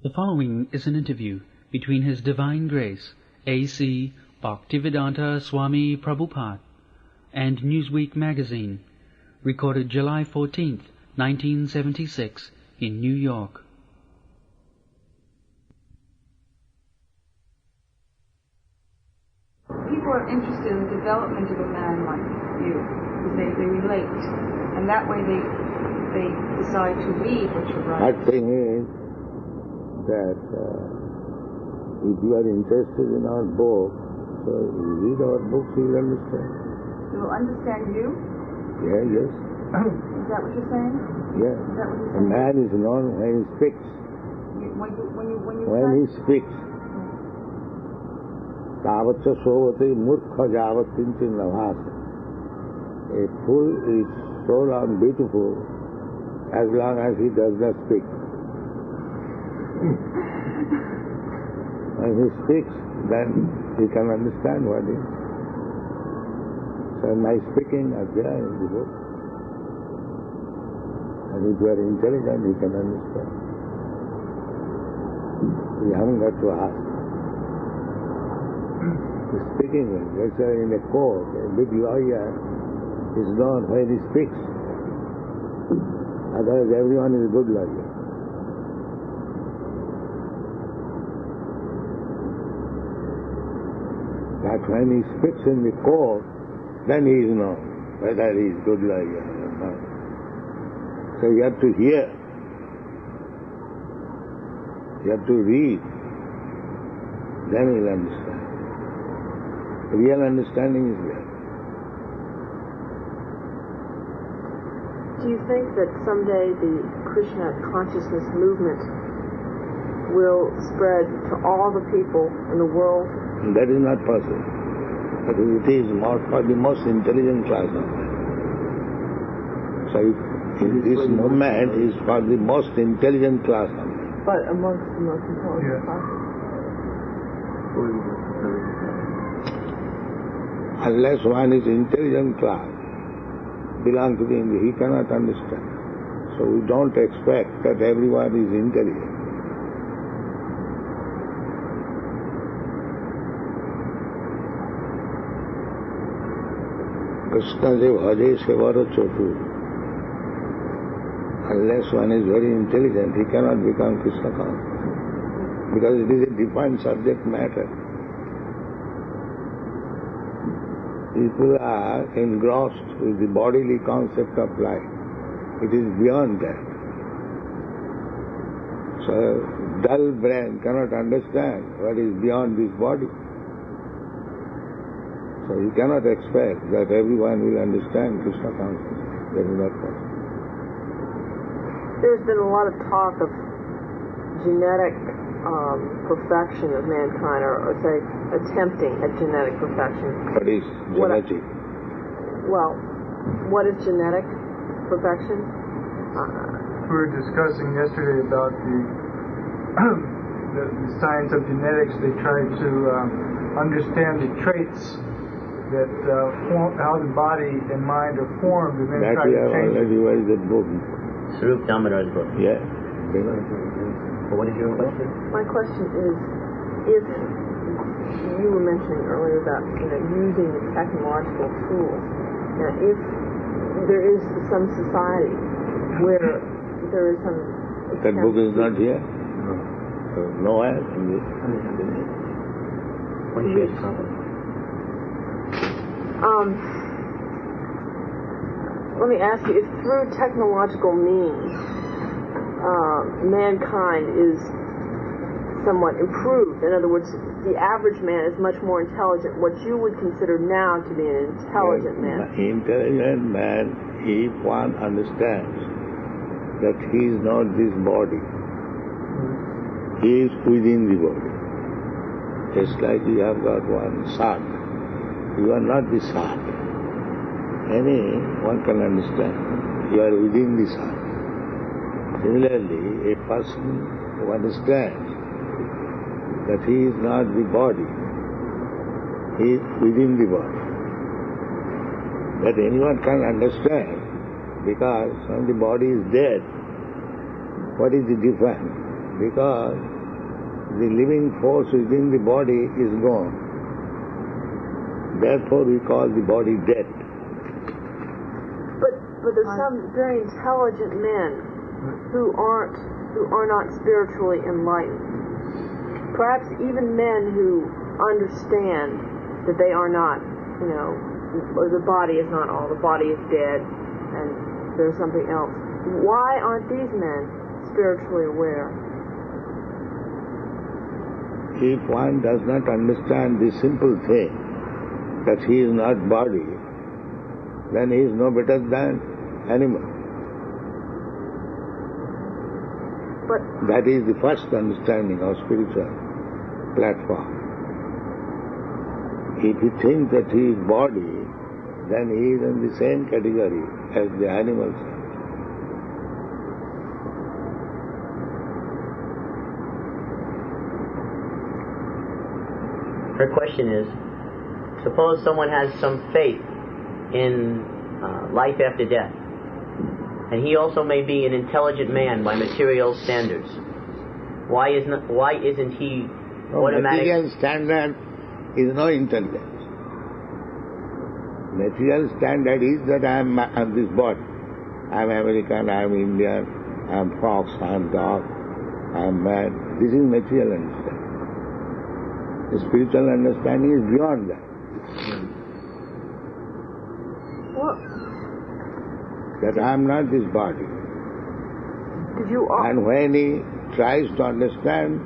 The following is an interview between His Divine Grace, A.C. Bhaktivedanta Swami Prabhupada, and Newsweek magazine, recorded July 14th, 1976, in New York. People are interested in the development of a man like you, because they relate, and that way they decide to read what you write. My thing is that if you are interested in our book, so you read our books, you will understand. They will understand you? Yeah, yes. Is that what you're saying? Yeah. Is that what you're A saying? man is known when he speaks. When he speaks. Tavatcha sovate murkha javat kinchin navasa. A fool is so long beautiful as long as he does not speak. When he speaks, then he can understand what it is. So my speaking are there in the book. And if you are intelligent, you can understand. You haven't got to ask. Speaking, let's say in a court, a big lawyer is known when he speaks. Otherwise everyone is a good lawyer. But when he speaks in the court, then he is known whether he is good lawyer or not. So you have to hear. You have to read. Then you will understand. Real understanding is there. Do you think that someday the Krishna consciousness movement will spread to all the people in the world? That is not possible. Because it is more for the most intelligent class of men. So this movement is for the most intelligent class of men. But amongst the most intelligent classes? Unless one is intelligent class, belong to the India, he cannot understand. So we don't expect that everyone is intelligent. Krishna je bhaje sevara chotu. Unless one is very intelligent, he cannot become Krishna conscious. Because it is a defined subject matter. People are engrossed with the bodily concept of life. It is beyond that. So, dull brain cannot understand what is beyond this body. So you cannot expect that everyone will understand Krishna consciousness. That is not possible. There's been a lot of talk of genetic perfection of mankind, or say, attempting at genetic perfection. What is genetic? What is genetic perfection? We were discussing yesterday about the science of genetics. They try to understand the traits that how the body and mind are formed, and then that try we to have change already read the book. Srila Damodar's book. Yeah. What is your question? My question is, if you were mentioning earlier about using the technological tools, now if there is some society where there is some That book is not here? No. Nowhere? When she has problem. Let me ask you, if through technological means mankind is somewhat improved, in other words, the average man is much more intelligent, what you would consider now to be an intelligent man. Intelligent man, if one understands that he is not this body, he is within the body. Just like you have got one son, you are not the son. Anyone can understand. You are within the sun. Similarly, a person who understands that he is not the body, he is within the body. That anyone can understand, because when the body is dead, what is the difference? Because the living force within the body is gone. Therefore we call the body dead. But there's some very intelligent men who are not spiritually enlightened. Perhaps even men who understand that they are not, or the body is not all, the body is dead, and there's something else. Why aren't these men spiritually aware? If one does not understand this simple thing, that he is not body, then he is no better than animal. But that is the first understanding of spiritual platform. If he thinks that he is body, then he is in the same category as the animals. Her question is, suppose someone has some faith in life after death, and he also may be an intelligent man by material standards. Why isn't he automatic? Material standard is no intelligence. Material standard is that I am this body. I am American, I am Indian, I am fox, I am dog, I am man. This is material understanding. The spiritual understanding is beyond that. what? That I am not this body. And when he tries to understand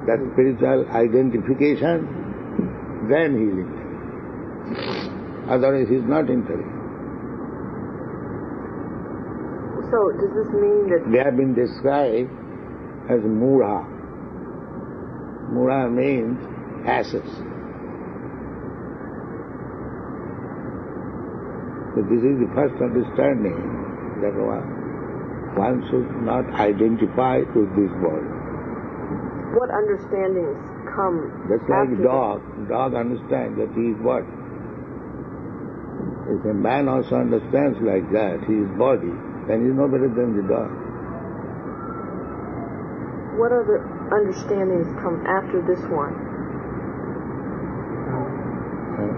that spiritual identification, then he is intelligent. Otherwise he is not intelligent. So does this mean that They have been described as mura. Mura means asses. So this is the first understanding that one should not identify with this body. what understandings come Just like after dog. Dog understands that he is what? If a man also understands like that, he is body, then he is no better than the dog. What other understandings come after this one?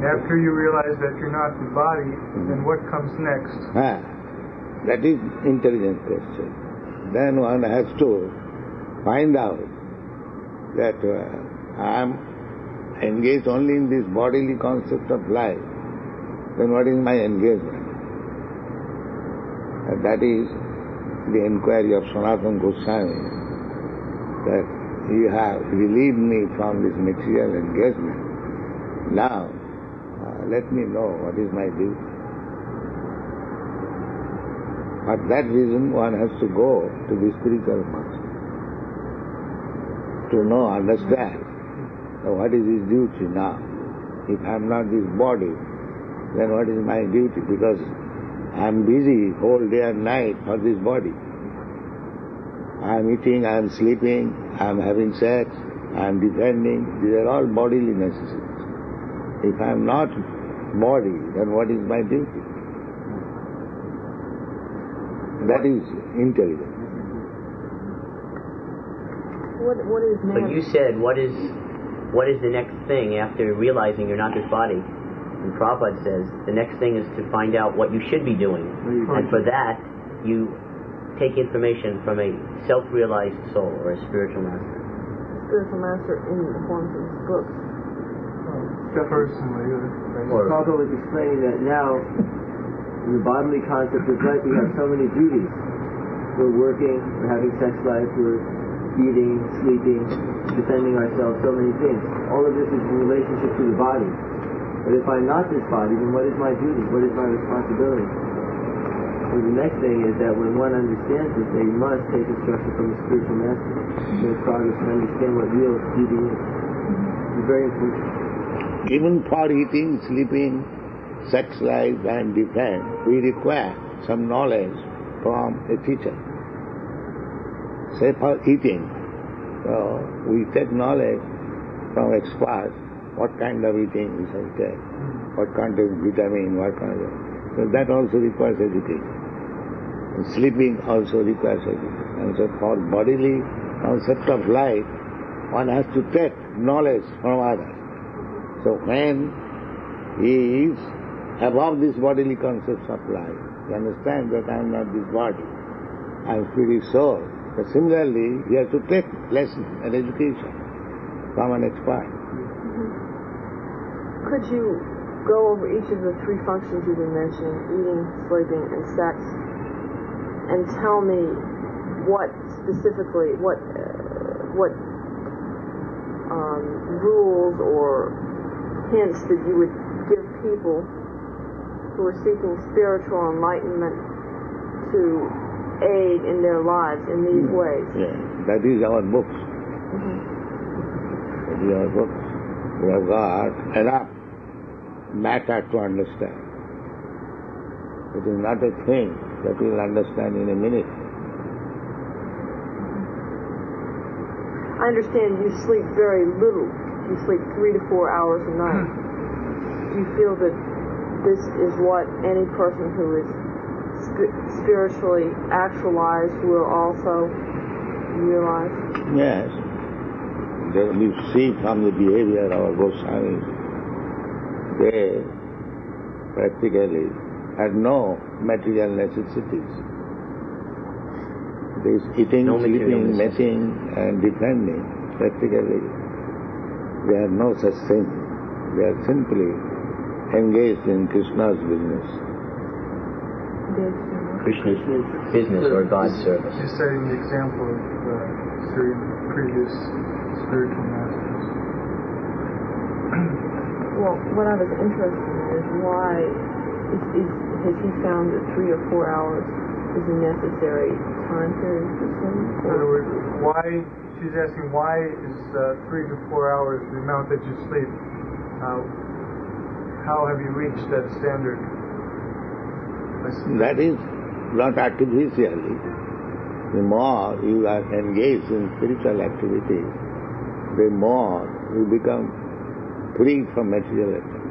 After you realize that you're not the body, then what comes next? That is intelligent question. Then one has to find out that I am engaged only in this bodily concept of life. Then what is my engagement? And that is the inquiry of Sanatana Goswami, that you have relieved me from this material engagement. Now, let me know what is my duty. For that reason, one has to go to the spiritual master to know, understand what is his duty now. If I am not this body, then what is my duty? Because I am busy whole day and night for this body. I am eating, I am sleeping, I am having sex, I am defending. These are all bodily necessities. If I am not body, then what is my duty? That is intelligence. What is man? But you said, what is the next thing after realizing you're not this body? And Prabhupada says, the next thing is to find out what you should be doing. And for that, you take information from a self-realized soul or a spiritual master. Spiritual master in the forms of his books. Personally. Prabhupada was explaining that now, in the bodily concept of life, we have so many duties. We're working, we're having sex life, we're eating, sleeping, defending ourselves, so many things. All of this is in relationship to the body. But if I'm not this body, then what is my duty? What is my responsibility? So the next thing is that when one understands this, they must take instruction from the spiritual master to make progress and understand what real duty is. It's very important. Even for eating, sleeping, sex life and defense, we require some knowledge from a teacher. Say for eating, so we take knowledge from experts, what kind of eating we shall take, what contains vitamin, what kind of... So that also requires education. And sleeping also requires education. And so for bodily concept of life, one has to take knowledge from others. So when he is above this bodily concepts of life, he understands that I am not this body, I am spirit soul. But similarly, he has to take lessons and education from an expert. Could you go over each of the three functions you've been mentioning, eating, sleeping, and sex, and tell me what specifically, what rules or hints that you would give people who are seeking spiritual enlightenment to aid in their lives in these ways? Yeah, that is our books. That is our books. We have got enough matter to understand. It is not a thing that we will understand in a minute. I understand you sleep very little. You sleep 3 to 4 hours a night. Do you feel that this is what any person who is spiritually actualized will also realize? Yes. We see from the behavior of our Goswamis, they practically had no material necessities. This eating, sleeping, mating, and defending, practically, they have no such thing. They are simply engaged in Krishna's business. Krishna's business or God's service. You're setting the example of certain previous spiritual masters. Well, what I was interested in is why has he found that 3 or 4 hours is a necessary time period for sleep? In other words, she's asking why is 3 to 4 hours the amount that you sleep? How have you reached that standard? That is not artificially. The more you are engaged in spiritual activity, the more you become free from material activity.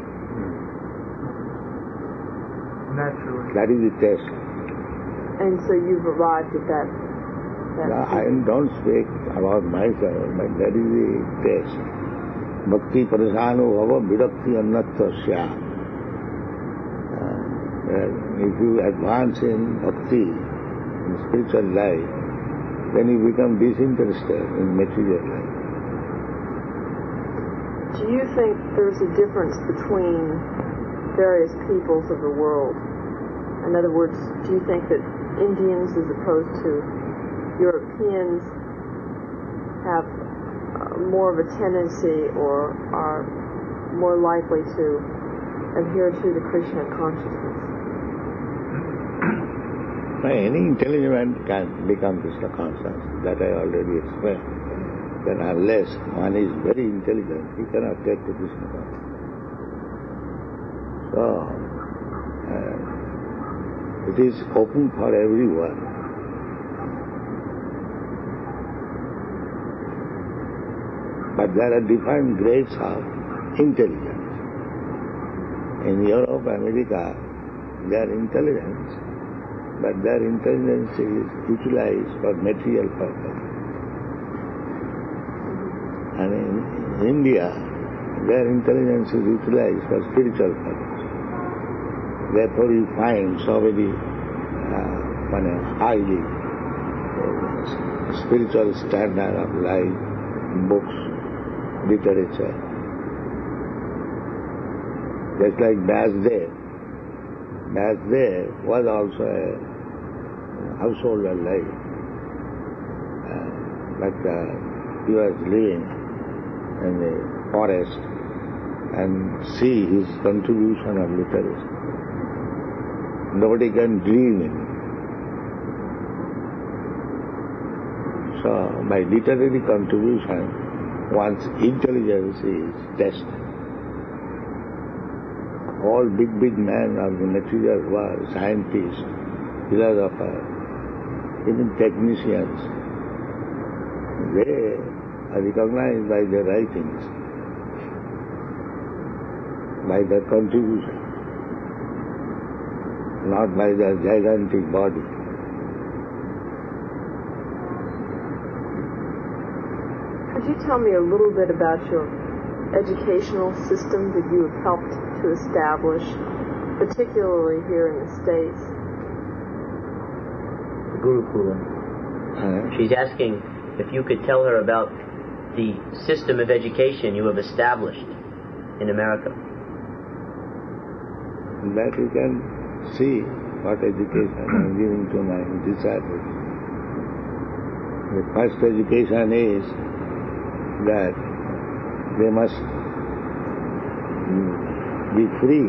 Naturally. That is the test. And so you've arrived at that. I don't speak about myself, but that is the test. Bhakti parasano bhava virakti annatasya. If you advance in bhakti, in spiritual life, then you become disinterested in material life. Do you think there's a difference between various peoples of the world? In other words, do you think that Indians as opposed to Europeans have more of a tendency or are more likely to adhere to the Krishna consciousness? Any intelligent man can become Krishna conscious. That I already explained. That unless one is very intelligent, he cannot take to Krishna consciousness. So, it is open for everyone. But there are different grades of intelligence. In Europe, America, their intelligence, but their intelligence is utilized for material purpose. And in India, their intelligence is utilized for spiritual purpose. Therefore you find so many highly spiritual standard of life, books, literature. Just like Newsweek. Newsweek was also a householder life. But he was living in the forest and see his contribution of literature. Nobody can dream in it. So by literary contribution, one's intelligence is tested. All big men of the material world, scientists, philosophers, even technicians, they are recognized by their writings, by their contribution, not by their gigantic body. Could you tell me a little bit about your educational system that you have helped to establish, particularly here in the States? Gurukula. She's asking if you could tell her about the system of education you have established in America. That you can see what education I'm giving to my disciples. The first education is that they must be free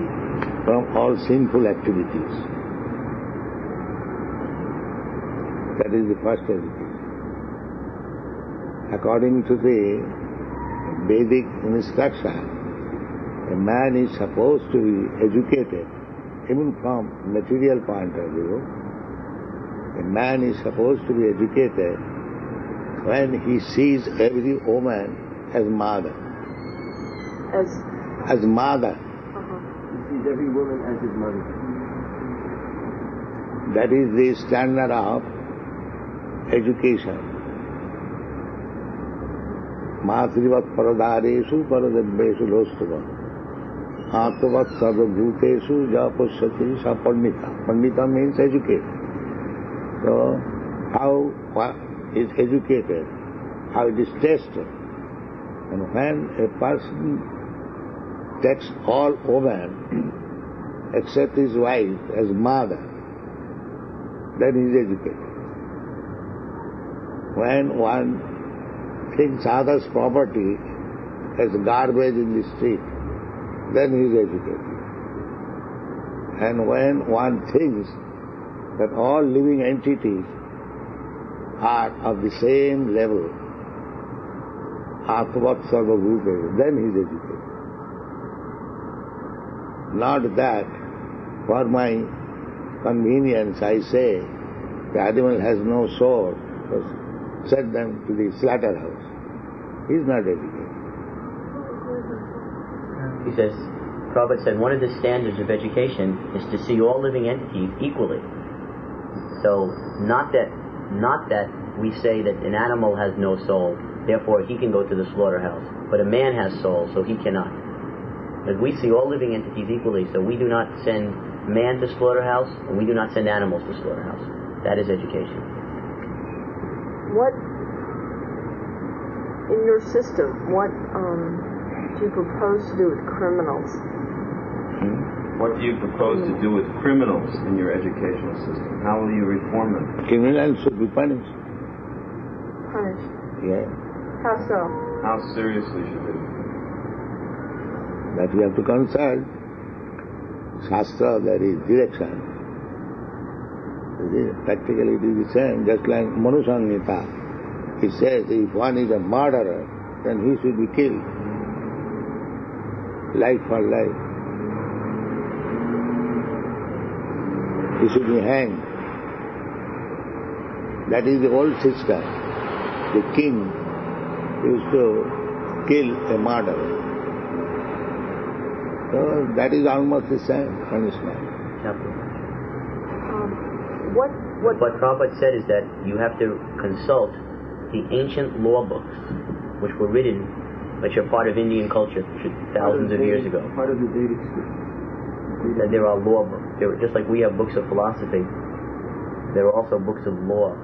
from all sinful activities. That is the first education. According to the Vedic instruction, a man is supposed to be educated, even from material point of view. A man is supposed to be educated when he sees every woman as mother. As mother. He sees every woman as his mother. That is the standard of education. Matrivat paradareshu paradabbesu lostuva. Atvat sarvabhutesu japasati sa pandita. Pandita means educated. So, how is educated, how it is tested. And when a person takes all women except his wife as mother, then he is educated. When one thinks others' property as garbage in the street, then he is educated. And when one thinks that all living entities are of the same level, Atvat Sarvabhute, then he is educated. Not that for my convenience I say the animal has no soul, so send them to the slaughterhouse. He is not educated. He says, Prabhupada said one of the standards of education is to see all living entities equally. So not that we say that an animal has no soul, therefore he can go to the slaughterhouse, but a man has soul, so he cannot. But we see all living entities equally, so we do not send man to slaughterhouse, and we do not send animals to slaughterhouse. That is education. What, in your system, what do you propose to do with criminals? What do you propose to do with criminals in your educational system? How will you reform them? Criminals should be punished. Punished? Yeah. How so? How seriously should they be? That we have to consult. Shastra, there is direction. Practically it is the same, just like Manu Samhita. It says if one is a murderer, then he should be killed. Life for life. He should be hanged. That is the old system. The king used to kill a murderer. So that is almost the same punishment. What Prabhupada said is that you have to consult the ancient law books, which were written, which are part of Indian culture thousands of years ago. Part of the Vedic script. That there are law books. Just like we have books of philosophy, there are also books of law,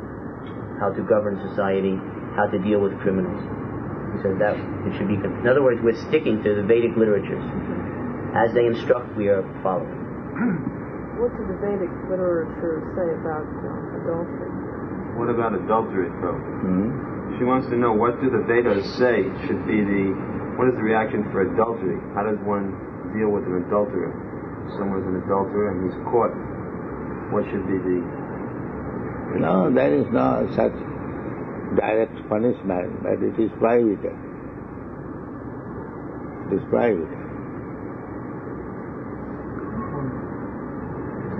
how to govern society, how to deal with criminals. He says that it should be. In other words, we're sticking to the Vedic literatures. As they instruct, we are following. What does the Vedic literature say about adultery? What about adultery, Prabhu? Mm-hmm. She wants to know, what do the Vedas say should be what is the reaction for adultery? How does one deal with an adulterer? Someone's an adulterer and he's caught. What should be the... No, there is no such direct punishment, but it is private. It is private.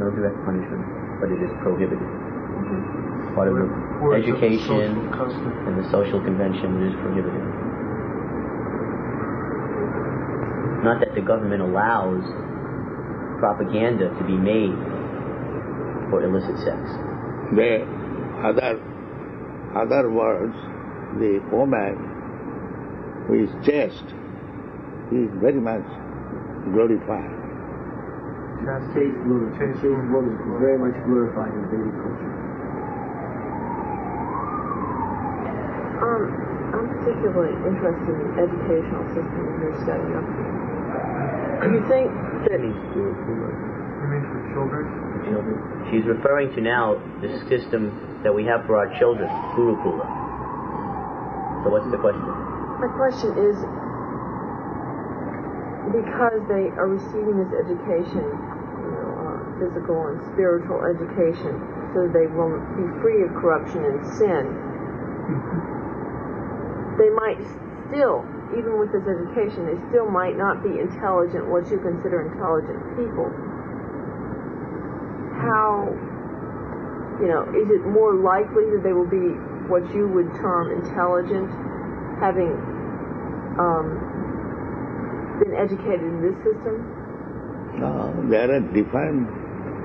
No direct punishment, but it is prohibited. Part of the education and the social convention, it is prohibited. Not that the government allows propaganda to be made for illicit sex. The other words, the woman who is chaste, he is very much glorified. Chaste woman is very much glorified in Vedic culture. I'm particularly interested in the educational system that you're setting up. Do you think that... You mean for children? She's referring to now the system that we have for our children, Gurukula. So what's the question? My question is, because they are receiving this education, physical and spiritual education, so they will be free of corruption and sin, they might still, even with this education, they still might not be intelligent, what you consider intelligent people. How, is it more likely that they will be what you would term intelligent, having been educated in this system? No, there are different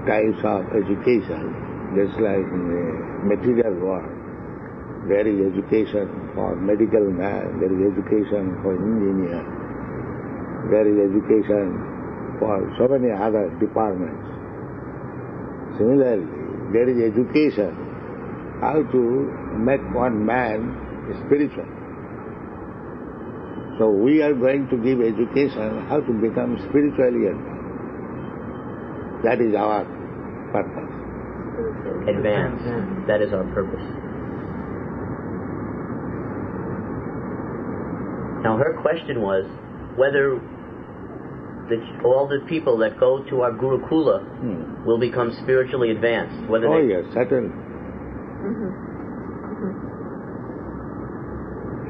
types of education, just like in the material world. There is education for medical man, there is education for engineer, there is education for so many other departments. Similarly, there is education how to make one man spiritual. So we are going to give education how to become spiritually advanced. That is our purpose. Advanced. That is our purpose. Now her question was whether all the people that go to our Gurukula will become spiritually advanced. Whether yes, certainly.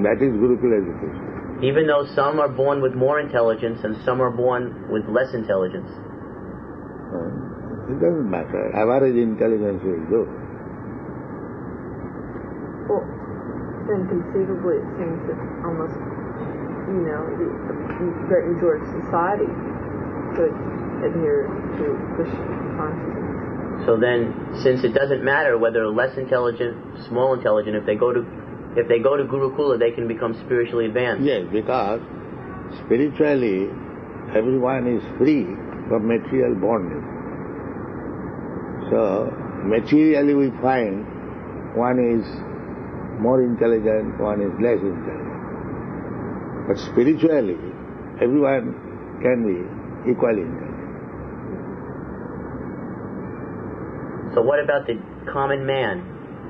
That is Gurukula education. Even though some are born with more intelligence and some are born with less intelligence. It doesn't matter. Average intelligence will do. Well, then conceivably it seems that almost, the great majority of society could adhere to Krishna consciousness. So then, since it doesn't matter whether less intelligent, small intelligent, if they go to Gurukula, they can become spiritually advanced. Yes, because spiritually everyone is free from material bondage. So materially we find one is more intelligent, one is less intelligent. But spiritually everyone can be equally intelligent. So what about the common man?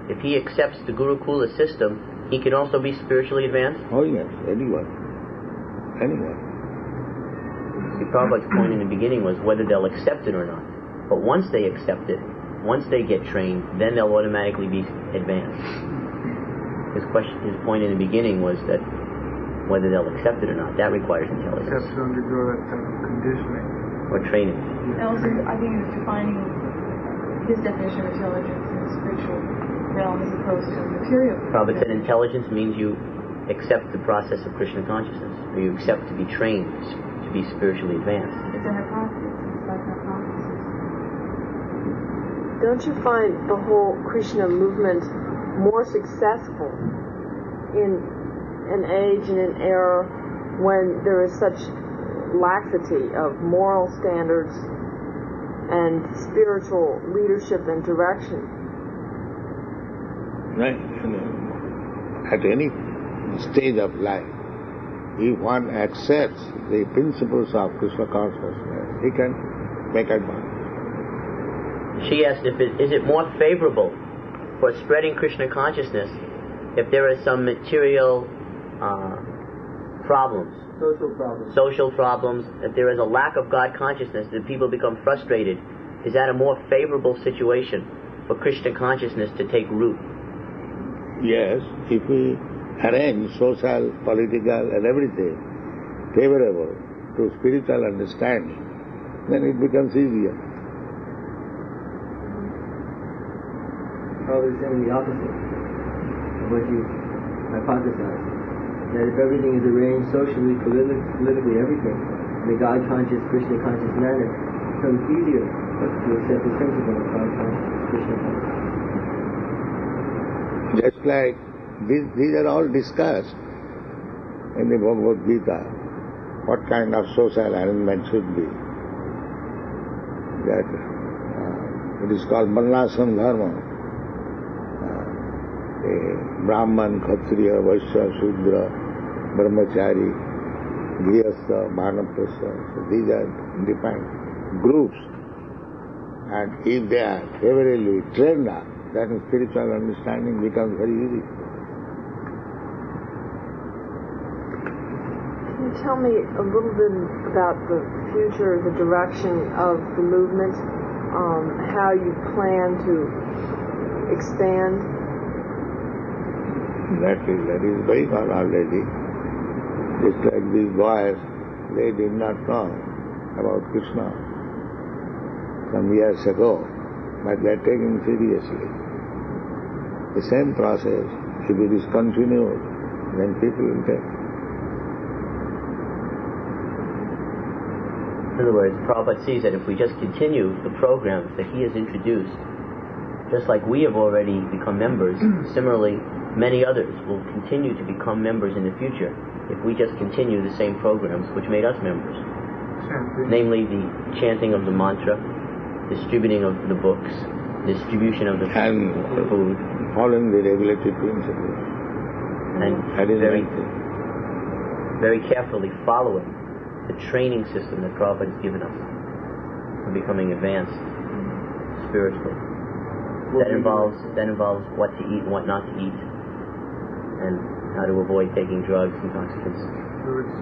If he accepts the Gurukula system, he can also be spiritually advanced? Oh yes, anyone. See, Prabhupada's point in the beginning was whether they'll accept it or not. But once they accept it, once they get trained, then they'll automatically be advanced. His point in the beginning was that whether they'll accept it or not, that requires intelligence. Except to undergo that type of conditioning. Or training. And also, I think it's defining his definition of intelligence in the spiritual realm as opposed to material. Prabhupada said intelligence means you accept the process of Krishna consciousness, or you accept to be trained to be spiritually advanced. It's a hypothesis. It's like hypothesis. Don't you find the whole Krishna movement more successful in an age and an era when there is such laxity of moral standards and spiritual leadership and direction? Right. At any stage of life, if one accepts the principles of Krishna consciousness, he can make advance. She asked is it more favorable for spreading Krishna consciousness if there are some material problems, social problems, if there is a lack of God consciousness, that people become frustrated. Is that a more favorable situation for Krishna consciousness to take root? Yes, if we arrange social, political and everything favorable to spiritual understanding, then it becomes easier. Probably saying the opposite of what you hypothesized. That if everything is arranged socially, politically, everything, in a God-conscious, Krishna-conscious manner, it becomes easier to accept the principle of God-conscious, Krishna-conscious. Just like these are all discussed in the Bhagavad Gita what kind of social arrangement should be. That it is called Varnashram Dharma. Brahman, Kshatriya, Vaishya, Shudra, Brahmachari, Grihastha, Vanaprastha. So these are defined groups. And if they are favorably trained up, then spiritual understanding becomes very easy. Can you tell me a little bit about the future, the direction of the movement, how you plan to expand? That is going on already. Just like these boys, they did not know about Krishna some years ago, but they are taking seriously. The same process, if it is continued, then people will take. In other words, Prabhupada sees that if we just continue the programs that he has introduced, just like we have already become members, similarly, many others will continue to become members in the future if we just continue the same programs which made us members. Namely, the chanting of the mantra, distributing of the books, distribution of the food, following the regulatory principles, and very carefully following the training system that Prabhupada has given us for becoming advanced spiritually. That involves what to eat and what not to eat, and how to avoid taking drugs, intoxicants.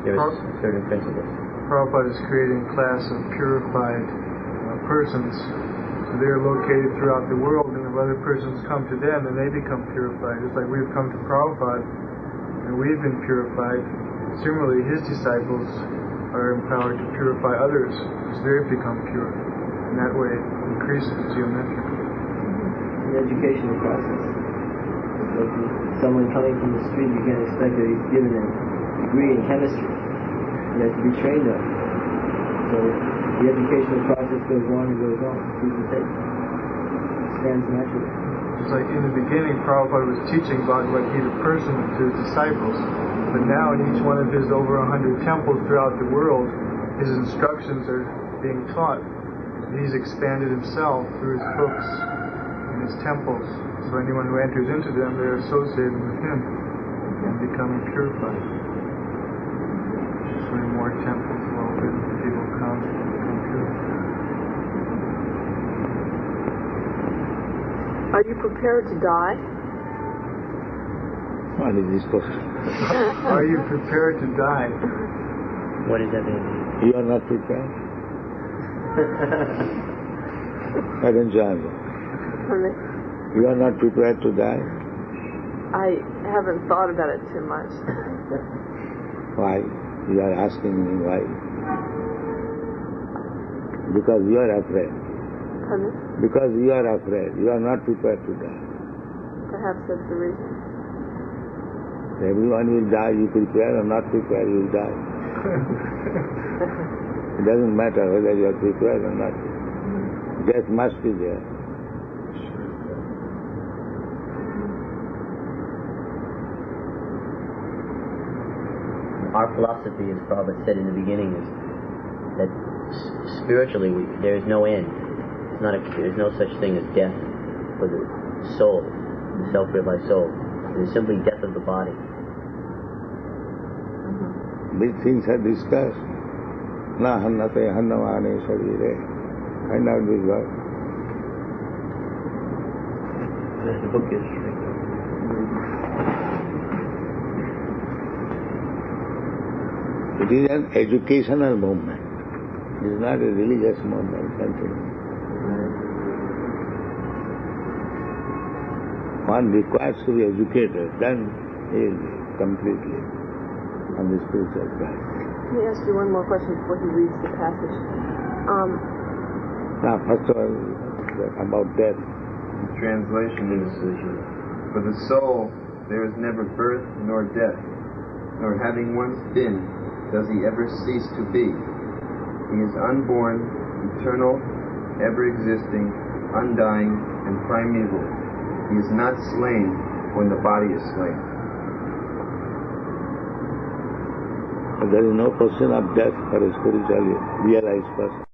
There is certain principles. Prabhupada is creating a class of purified persons. So they are located throughout the world, and if other persons come to them, then they become purified. Just like we've come to Prabhupada, and we've been purified. Similarly, his disciples are empowered to purify others, as they've become pure. And that way it increases geometrically. The educational process. Like someone coming from the street, you can't expect that he's given a degree in chemistry. He has to be trained up. So the educational process goes on and goes on. People take it. It stands naturally. It's like in the beginning, Prabhupada was teaching Bhagavad Gita personally to his disciples. But now in each one of his over 100 temples throughout the world, his instructions are being taught. He's expanded himself through his books and his temples. So anyone who enters into them, they're associated with him and becoming purified. So many more temples will open, people come and become purified. Are you prepared to die? What is this question? Are you prepared to die? What does that mean? You are not prepared? Why don't you answer? You are not prepared to die? I haven't thought about it too much. Why? You are asking me why? Because you are afraid. Pardon? Because you are afraid. You are not prepared to die. Perhaps that's the reason. Everyone will die, you prepare or not prepare, you will die. It doesn't matter whether you are prepared or not. Death must be there. Our philosophy, as Prabhupada said in the beginning, is that spiritually there is no end. There is no such thing as death for the soul, the self-realized soul. It is simply death of the body. These things are discussed. Na hannate hannavane sharire. Find out this word. The book is. It is an educational movement. It is not a religious movement. Something. One requires to be educated, then he is completely on the spiritual path. Let me ask you one more question before he reads the passage. Now, first of all, about death. The translation is, for the soul there is never birth nor death, nor having once been does he ever cease to be. He is unborn, eternal, ever-existing, undying, and primeval. He is not slain when the body is slain. There is no question of death for a spiritually realized person.